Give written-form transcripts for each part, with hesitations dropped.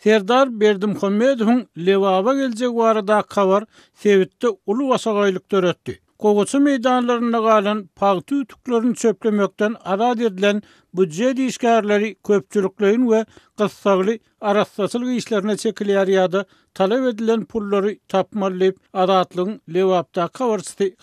Serdar Berdimuhammedowyň Lewaba geljek barada habar Sewitde uly wasagaýlyk töretdi. Kogoçy meýdanlaryna galan pagty tüklerini çöplemekden arad edilen budjet işgärleri köpçüliklerin we gyssagly arassaçylyk işlerine çekilýär ýa-da talap edilen pullary tapmalyp adatlygyň Lewabda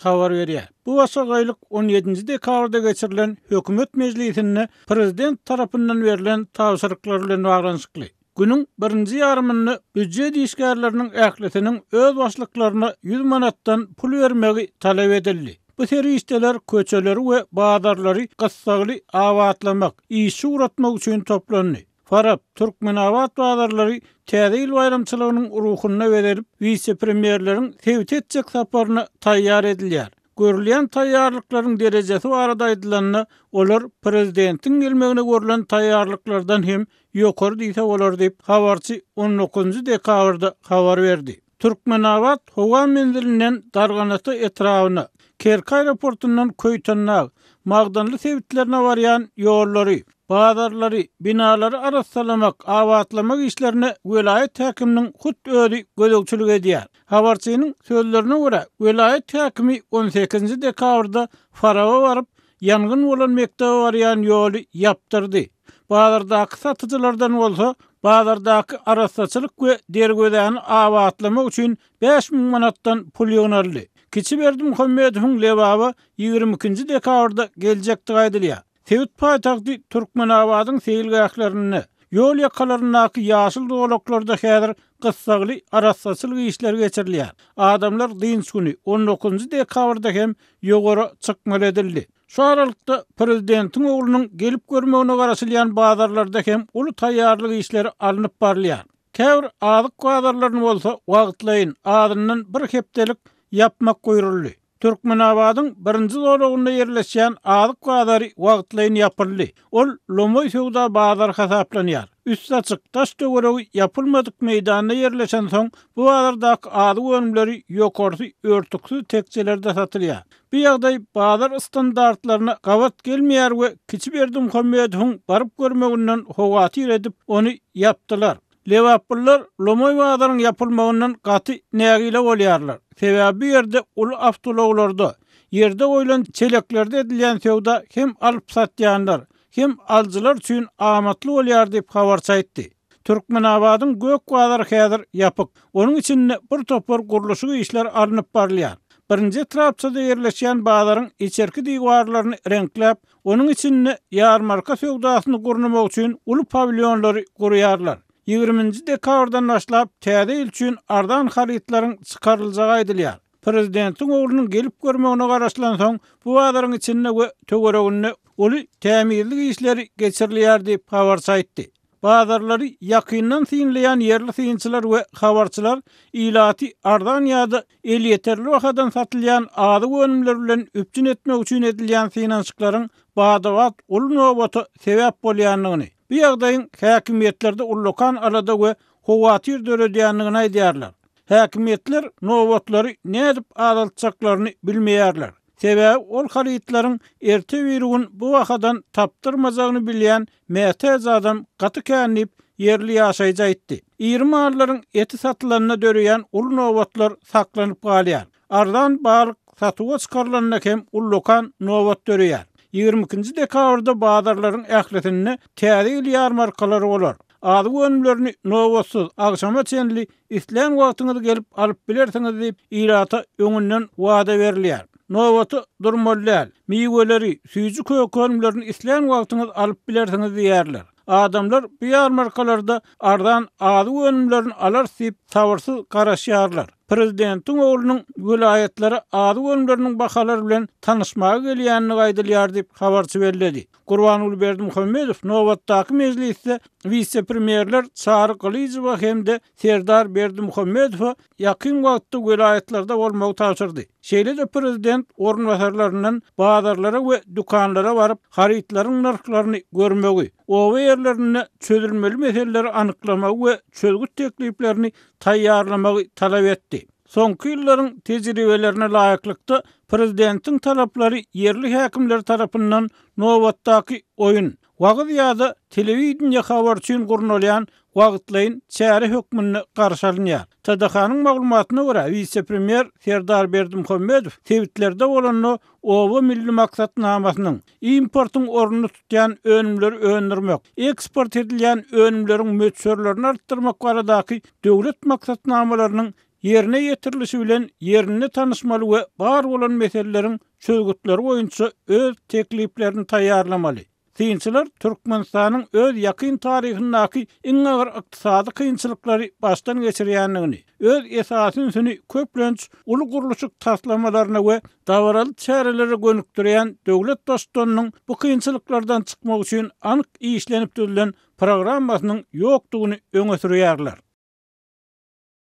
habar berýär. Bu wasagaýlyk 17 dekabrda geçirilen hökümet mejlisinde prezident tarapyndan berilen tapşyryklar bilen baglanşykly. Günün birinci yarımını büdjet işgärleriniň ähletiniň öz başlyklaryna 100 manatdan pul bermegi talap edildi. Bu seri işler köçeleri we bazarlary gyssagly awatlamak, işi uratmak üçin toplandy. Farab Türkmenawat bazarlary täze il bayramçylygynyň ruhuna berilip, vice-premierleriň tebrik etjek saparyna taýýar edilýär. Görülen taýýarlyklaryň derejesi barada aýdylanna, olar prezidentiň gelmegine görülen taýýarlyklardan hem ýokary diýse bolar diýip habarçy 19 dekabrda habar berdi. Türkmenawat howa menzilinden Darganaty etrawyna, Kerkay aeroportundan Köýtannaň, Magdanly sebitlerine barýan ýollary, bazarlary, binalary arassalamak, awatlamak işlerine welayet häkiminiň hut özi gözegçilik edýär. Habarçynyň sözlerine görä, welayet häkimi 18 dekabrda Faraba baryp, ýangyn bolan mektebe barýan ýoly ýapdyrdy. Bazardaky satyjylardan bolsa, bazardaky arassaçylyk we dergödäni awatlamak üçin 5000 manatdan pul ýönerli. Kiçi Berdimuhammedowyň Lewaba 22 dekabrda geljekdi aýdylýar. Sewit paýtagty Türkmenawatyň seýilgählerini, ýol ýakalarynaky ýaşyl doglaklarda häzir gyssagly arassaçylyk işler geçirilýär. Adamlar dynç güni 19 dekabrda hem ýogary çykmaly edildi. Şu aralykda prezidentiň oglunyň gelip görmegine garaşylýan bazarlarda hem uly taýýarlyk işleri alınıp barylýar. Käbir azyk bazarlaryny bolsa wagtlaýyn adyndan bir hepdelik yapmak goýruldy. Türkmenawatyň birinji zorugynda ýerleşýän azyk bazary wagtlaýyn ýapyldy. Ol Lomoy sowda bazar hasaplanýar. Üst açyk taş töweregi ýapylmadyk meýdanda ýerleşen soň bu bazardaky azyk önümleri ýokarysy örtüksüz tekçelerde satylýar. Bu ýagdaý bazar standartlaryna gawat gelmeýär we Kiçi Berdimuhammedowyň baryp görmeginden howatyr edip ony ýapdylar. Lewaplylar Lomoy bazarynyň ýapylmagyndan gaty nägile bolýarlar. Sebäbi ýerde uly awtologlarda, ýerde goýulan çeleklerde edilen sowda hem alyp satýanlar, hem aljylar üçin amatly bolýar diýip habar çaýtdy. Türkmenawatyň gök bazary häzir ýapyk. Onuň içinde bir topar gurulşy işler alınıp barylýar. Birinji etrapçyda ýerleşýän bazaryň içerki diýwarlaryny renkläp, onuň içinde ýarmarka sowdasyny gurnamak üçin uly pavilyonlary gurýarlar. 20 dekabrdan başlap täze il üçin ardan haritlaryň çykaryljagy aýdylýar. Prezidentiň oglunyň gelip görmegine garaşylan soň bu bazaryň içinde we töwereginde uly tämirlik işleri geçirilýär diýip habar çaýtdy. Bazarlary ýakyndan synleýän ýerli synçylar we habarçylar ilaty ardan ýa-da el ýeterli wagtdan satylýan azyk önümler bilen üpçün etmek üçin edilýän finansyklaryň badawat uly nobaty sebäp bolýanlygyny, bu ýagdaýyň häkimetlerde ullukan alada we howatyr döredýänligini aýdýarlar. Häkimetler nobatlary nädip adaltjaklaryny bilmeýärler. Sebäbi ol haritlaryň erte birigin bu wagtdan tapdyrmajagyny bilýän mätäz adam gaty känip ýerli ýaşaýjy aýtdy. 20 arlaryň eti satylanyna döreýän uly nobatlar saklanyp galýar. Ardan balyk satyga çykarylanyna hem ullukan nobat döreýär. 22 dekabrda bazarlaryň ähletini täze il ýarmarkalary bolar. Azyk önümlerini nobatsız, agşama çenli islen wagtyňyzda gelip alyp bilersiňiz diýip ilata öňünden wada berilýär. Nobaty durmalylar, miweleri, süýjü kökönlerini islen wagtyňyz alyp bilersiňiz diýerler. Adamlar bu ýarmarkalarda ardan azyk önümlerini alar diýip sabyrsyz garaşýarlar. Prezidentiň oglunyň welaýetlere azyk önümleriniň bahalary bilen tanyşmagy gelýänini aýdylýar diýip habarçy berildi. Gurbanuly Berdimuhammedow nobatdaky mejlisde vice-premierler Çary Gylyjewa hemde Serdar Berdimuhammedow ýakyn wagtda welaýetlerde bolmagy tapşyrdy. Şeýle-de prezident ornwasarlarynyň bazarlara we dukanlara baryp haritlaryň narhlaryny görmegi, owa ýerlerine çözülmeli meseleleri anyklamagy we çözgüt tekliplerini taýýarlamagy talap etdi. Soňky ýyllaryň tejribelerine laýyklykda prezidentiň talaplary yerli häkimler tarapyndan nobatdaky oyun Wagt ýa-da telewizion habar üçin gurulýan wagtlaýyn çäre hökmüne garşy alynýar. TDH-nyň maglumatyna görä, vice-premier Serdar Berdimuhammedow tewitlerde bolany owa milli maksatnamasynyň importyň ornuny tutýan önümleri öndürmek, eksport edilýän önümleriň möçörlerini artdyrmak baradaky döwlet maksatnamalarynyň yerine ýetirilişi bilen yerini tanışmaly we bar bolan meseleleriň çözgütleri boýunça öz tekliplerini taýýarlamaly. Kynçylar Türkmenistanyň öz ýakyn taryhynyňky iň agyr ykdysady kynçylyklary başdan geçirýändigini, öz esasyny köplenç uly guruluşyk taslamalaryna we dawaraly çärelere gönükdirýän döwlet dostlarynyň bu kynçylyklardan çykmak üçin anyk işlenip düzülen programmasynyň ýokdugyny öňe sürýärler.